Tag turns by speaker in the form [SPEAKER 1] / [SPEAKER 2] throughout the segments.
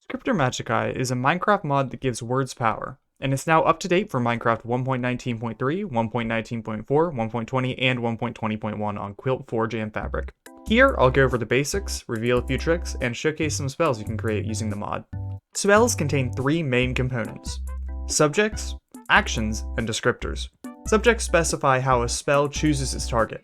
[SPEAKER 1] Scriptor Magicae is a Minecraft mod that gives words power, and it's now up to date for Minecraft 1.19.3, 1.19.4, 1.20, and 1.20.1 on Quilt, Forge, and Fabric. Here, I'll go over the basics, reveal a few tricks, and showcase some spells you can create using the mod. Spells contain three main components: subjects, actions, and descriptors. Subjects specify how a spell chooses its target.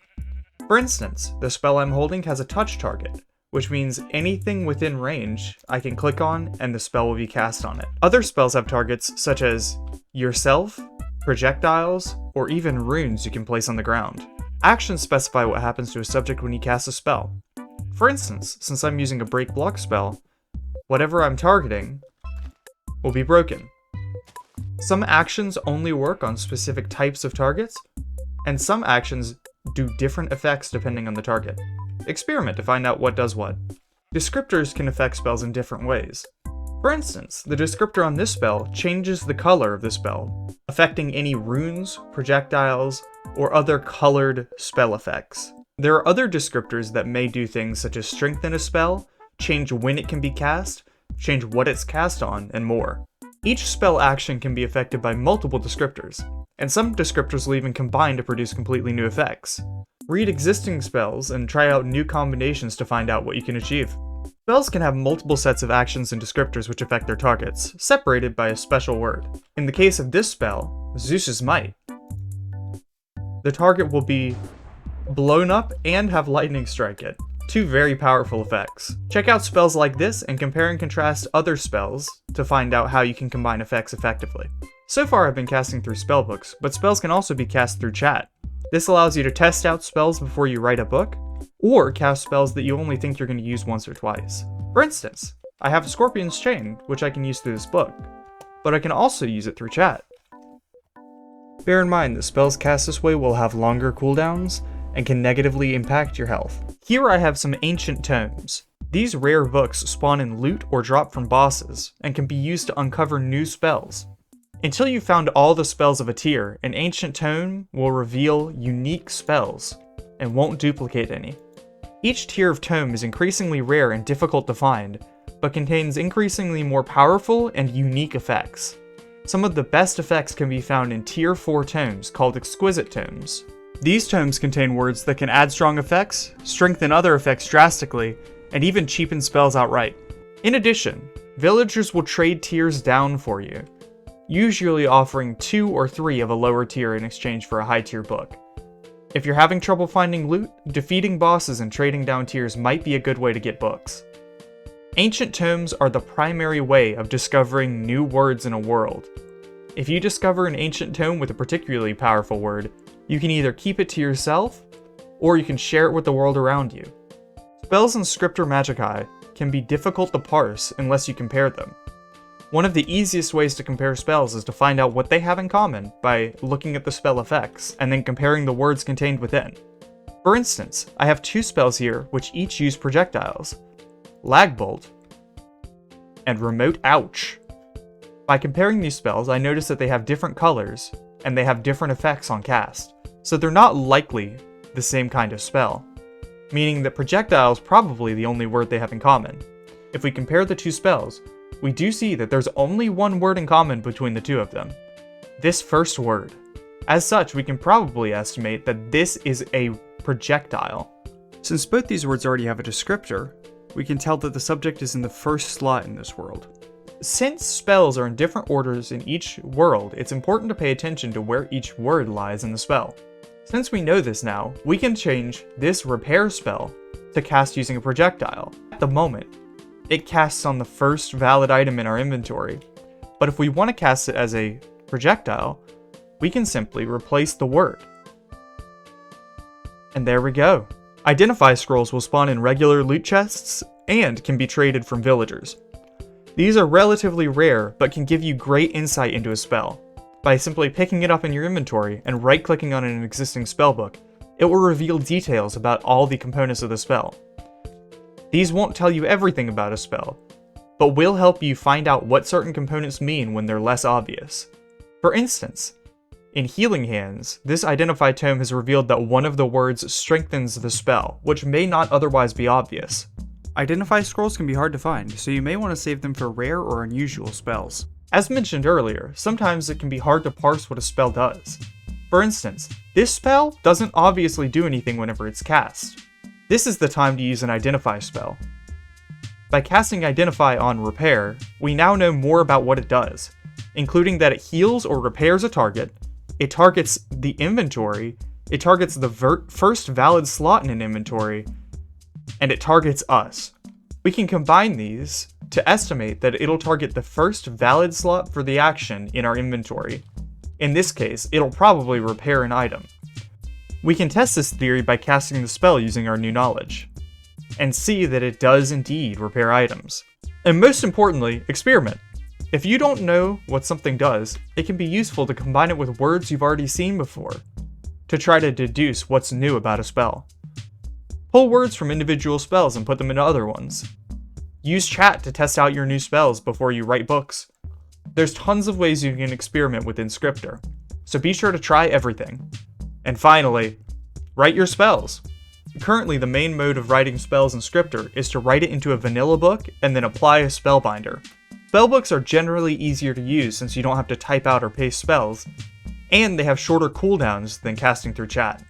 [SPEAKER 1] For instance, the spell I'm holding has a touch target, which means anything within range I can click on and the spell will be cast on it. Other spells have targets such as yourself, projectiles, or even runes you can place on the ground. Actions specify what happens to a subject when you cast a spell. For instance, since I'm using a break block spell, whatever I'm targeting will be broken. Some actions only work on specific types of targets, and some actions do different effects depending on the target. Experiment to find out what does what. Descriptors can affect spells in different ways. For instance, the descriptor on this spell changes the color of the spell, affecting any runes, projectiles, or other colored spell effects. There are other descriptors that may do things such as strengthen a spell, change when it can be cast, change what it's cast on, and more. Each spell action can be affected by multiple descriptors, and some descriptors will even combine to produce completely new effects. Read existing spells and try out new combinations to find out what you can achieve. Spells can have multiple sets of actions and descriptors which affect their targets, separated by a special word. In the case of this spell, Zeus's Might, the target will be blown up and have lightning strike it. Two very powerful effects. Check out spells like this and compare and contrast other spells to find out how you can combine effects effectively. So far I've been casting through Spellbooks, but spells can also be cast through chat. This allows you to test out spells before you write a book, or cast spells that you only think you're going to use once or twice. For instance, I have Scorpion's Chain, which I can use through this book, but I can also use it through chat. Bear in mind that spells cast this way will have longer cooldowns, and can negatively impact your health. Here I have some ancient tomes. These rare books spawn in loot or drop from bosses, and can be used to uncover new spells. Until you've found all the spells of a tier, an ancient tome will reveal unique spells, and won't duplicate any. Each tier of tome is increasingly rare and difficult to find, but contains increasingly more powerful and unique effects. Some of the best effects can be found in tier 4 tomes called exquisite tomes. These tomes contain words that can add strong effects, strengthen other effects drastically, and even cheapen spells outright. In addition, villagers will trade tiers down for you, usually offering 2 or 3 of a lower tier in exchange for a high tier book. If you're having trouble finding loot, defeating bosses and trading down tiers might be a good way to get books. Ancient tomes are the primary way of discovering new words in a world. If you discover an ancient tome with a particularly powerful word, you can either keep it to yourself, or you can share it with the world around you. Spells in Scriptor Magicae can be difficult to parse unless you compare them. One of the easiest ways to compare spells is to find out what they have in common by looking at the spell effects, and then comparing the words contained within. For instance, I have 2 spells here which each use projectiles: Lag Bolt and Remote Ouch. By comparing these spells, I notice that they have different colors, and they have different effects on cast, so they're not likely the same kind of spell, meaning that projectile is probably the only word they have in common. If we compare the 2 spells, we do see that there's only one word in common between the 2 of them: this first word. As such, we can probably estimate that this is a projectile. Since both these words already have a descriptor, we can tell that the subject is in the first slot in this world. Since spells are in different orders in each world, it's important to pay attention to where each word lies in the spell. Since we know this now, we can change this repair spell to cast using a projectile. At the moment, it casts on the first valid item in our inventory, but if we want to cast it as a projectile, we can simply replace the word. And there we go. Identify scrolls will spawn in regular loot chests and can be traded from villagers. These are relatively rare, but can give you great insight into a spell. By simply picking it up in your inventory and right-clicking on an existing spellbook, it will reveal details about all the components of the spell. These won't tell you everything about a spell, but will help you find out what certain components mean when they're less obvious. For instance, in Healing Hands, this Identify tome has revealed that one of the words strengthens the spell, which may not otherwise be obvious. Identify scrolls can be hard to find, so you may want to save them for rare or unusual spells. As mentioned earlier, sometimes it can be hard to parse what a spell does. For instance, this spell doesn't obviously do anything whenever it's cast. This is the time to use an Identify spell. By casting Identify on Repair, we now know more about what it does, including that it heals or repairs a target, it targets the inventory, it targets the first valid slot in an inventory, and it targets us. We can combine these to estimate that it'll target the first valid slot for the action in our inventory. In this case, it'll probably repair an item. We can test this theory by casting the spell using our new knowledge, and see that it does indeed repair items. And most importantly, experiment. If you don't know what something does, it can be useful to combine it with words you've already seen before, to try to deduce what's new about a spell. Pull words from individual spells and put them into other ones. Use chat to test out your new spells before you write books. There's tons of ways you can experiment within Scriptor, so be sure to try everything. And finally, write your spells. Currently, the main mode of writing spells in Scriptor is to write it into a vanilla book and then apply a spellbinder. Spellbooks are generally easier to use since you don't have to type out or paste spells, and they have shorter cooldowns than casting through chat.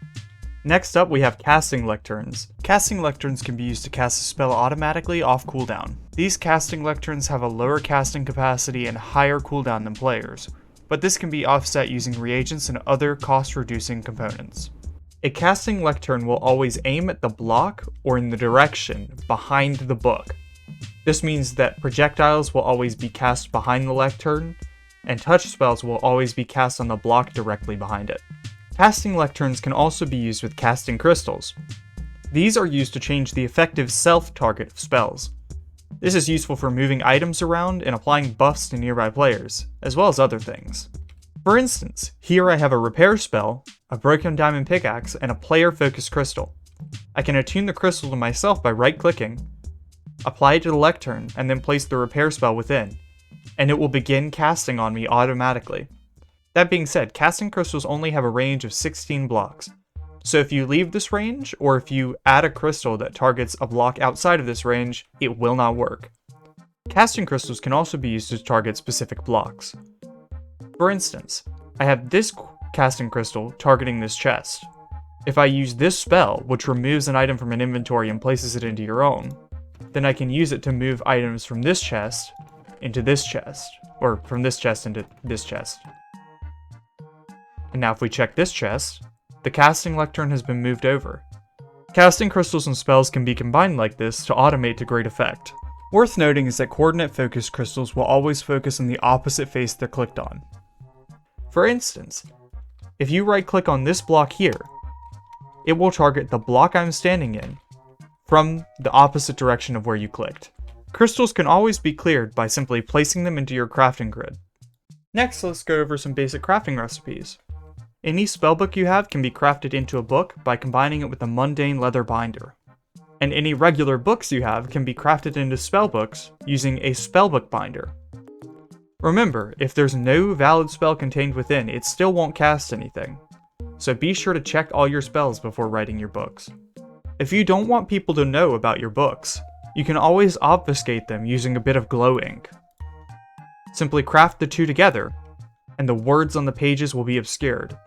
[SPEAKER 1] Next up, we have casting lecterns. Casting lecterns can be used to cast a spell automatically off cooldown. These casting lecterns have a lower casting capacity and higher cooldown than players, but this can be offset using reagents and other cost-reducing components. A casting lectern will always aim at the block or in the direction behind the book. This means that projectiles will always be cast behind the lectern, and touch spells will always be cast on the block directly behind it. Casting lecterns can also be used with casting crystals. These are used to change the effective self-target of spells. This is useful for moving items around and applying buffs to nearby players, as well as other things. For instance, here I have a repair spell, a broken diamond pickaxe, and a player-focused crystal. I can attune the crystal to myself by right-clicking, apply it to the lectern, and then place the repair spell within, and it will begin casting on me automatically. That being said, casting crystals only have a range of 16 blocks, so if you leave this range, or if you add a crystal that targets a block outside of this range, it will not work. Casting crystals can also be used to target specific blocks. For instance, I have this casting crystal targeting this chest. If I use this spell, which removes an item from an inventory and places it into your own, then I can use it to move items from this chest into this chest, or from this chest into this chest. And now if we check this chest, the casting lectern has been moved over. Casting crystals and spells can be combined like this to automate to great effect. Worth noting is that coordinate-focused crystals will always focus on the opposite face they're clicked on. For instance, if you right-click on this block here, it will target the block I'm standing in from the opposite direction of where you clicked. Crystals can always be cleared by simply placing them into your crafting grid. Next, let's go over some basic crafting recipes. Any spellbook you have can be crafted into a book by combining it with a mundane leather binder. And any regular books you have can be crafted into spellbooks using a spellbook binder. Remember, if there's no valid spell contained within, it still won't cast anything. So be sure to check all your spells before writing your books. If you don't want people to know about your books, you can always obfuscate them using a bit of glow ink. Simply craft the two together, and the words on the pages will be obscured.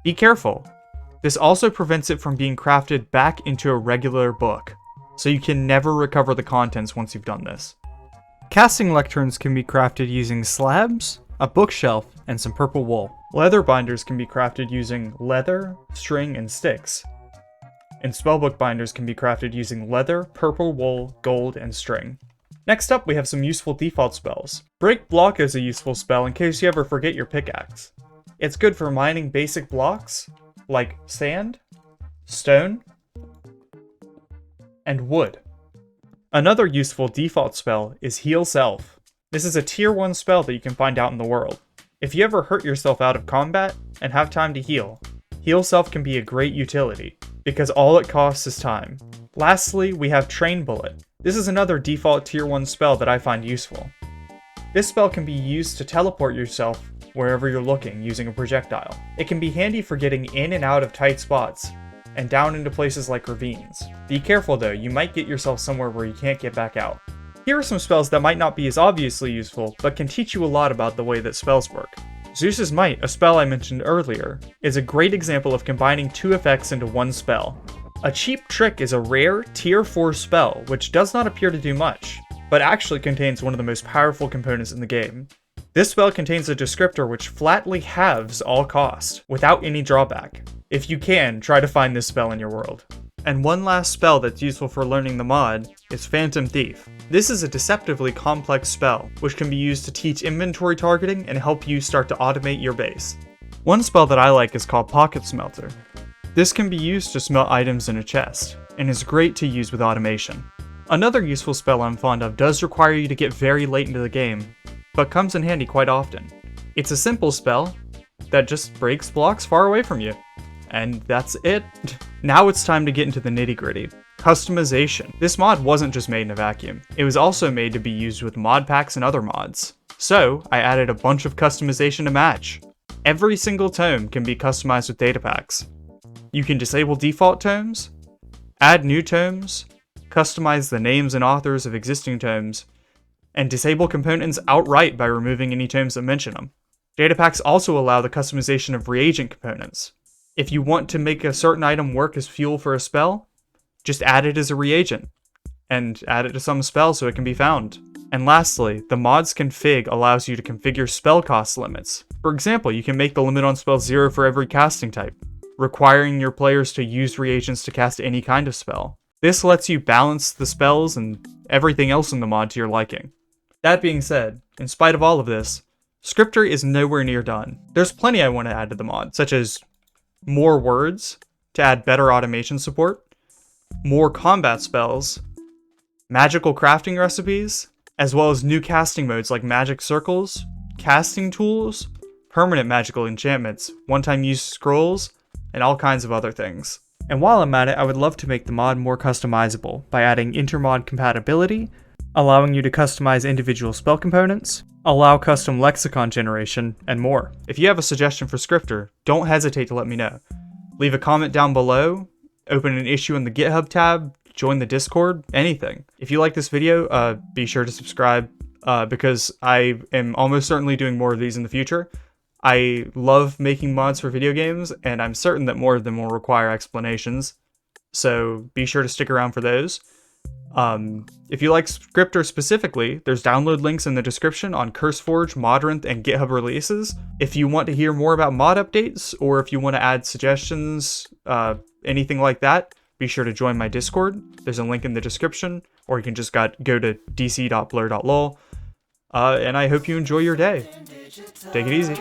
[SPEAKER 1] Be careful. This also prevents it from being crafted back into a regular book, so you can never recover the contents once you've done this. Casting lecterns can be crafted using slabs, a bookshelf, and some purple wool. Leather binders can be crafted using leather, string, and sticks. And spellbook binders can be crafted using leather, purple wool, gold, and string. Next up, we have some useful default spells. Break Block is a useful spell in case you ever forget your pickaxe. It's good for mining basic blocks, like sand, stone, and wood. Another useful default spell is Heal Self. This is a tier 1 spell that you can find out in the world. If you ever hurt yourself out of combat and have time to heal, Heal Self can be a great utility, because all it costs is time. Lastly, we have Train Bullet. This is another default tier 1 spell that I find useful. This spell can be used to teleport yourself wherever you're looking using a projectile. It can be handy for getting in and out of tight spots, and down into places like ravines. Be careful though, you might get yourself somewhere where you can't get back out. Here are some spells that might not be as obviously useful, but can teach you a lot about the way that spells work. Zeus's Might, a spell I mentioned earlier, is a great example of combining two effects into one spell. A cheap trick is a rare, tier 4 spell, which does not appear to do much, but actually contains one of the most powerful components in the game. This spell contains a descriptor which flatly halves all cost, without any drawback. If you can, try to find this spell in your world. And one last spell that's useful for learning the mod is Phantom Thief. This is a deceptively complex spell, which can be used to teach inventory targeting and help you start to automate your base. One spell that I like is called Pocket Smelter. This can be used to smelt items in a chest, and is great to use with automation. Another useful spell I'm fond of does require you to get very late into the game, but comes in handy quite often. It's a simple spell that just breaks blocks far away from you. And that's it. Now it's time to get into the nitty-gritty. Customization. This mod wasn't just made in a vacuum. It was also made to be used with mod packs and other mods. So, I added a bunch of customization to match. Every single tome can be customized with data packs. You can disable default tomes, add new tomes, customize the names and authors of existing tomes, and disable components outright by removing any tomes that mention them. Data packs also allow the customization of reagent components. If you want to make a certain item work as fuel for a spell, just add it as a reagent, and add it to some spell so it can be found. And lastly, the mod's config allows you to configure spell cost limits. For example, you can make the limit on spells 0 for every casting type, requiring your players to use reagents to cast any kind of spell. This lets you balance the spells and everything else in the mod to your liking. That being said, in spite of all of this, Scriptor is nowhere near done. There's plenty I want to add to the mod, such as more words to add better automation support, more combat spells, magical crafting recipes, as well as new casting modes like magic circles, casting tools, permanent magical enchantments, one-time use scrolls, and all kinds of other things. And while I'm at it, I would love to make the mod more customizable by adding intermod compatibility, allowing you to customize individual spell components, allow custom lexicon generation, and more. If you have a suggestion for Scriptor, don't hesitate to let me know. Leave a comment down below, open an issue in the GitHub tab, join the Discord, anything. If you like this video, be sure to subscribe, because I am almost certainly doing more of these in the future. I love making mods for video games, and I'm certain that more of them will require explanations, so be sure to stick around for those. If you like Scriptor specifically, there's download links in the description on CurseForge, Modrinth, and GitHub releases. If you want to hear more about mod updates, or if you want to add suggestions, anything like that, be sure to join my Discord. There's a link in the description, or you can just go to dc.blur.lol. And I hope you enjoy your day. Take it easy.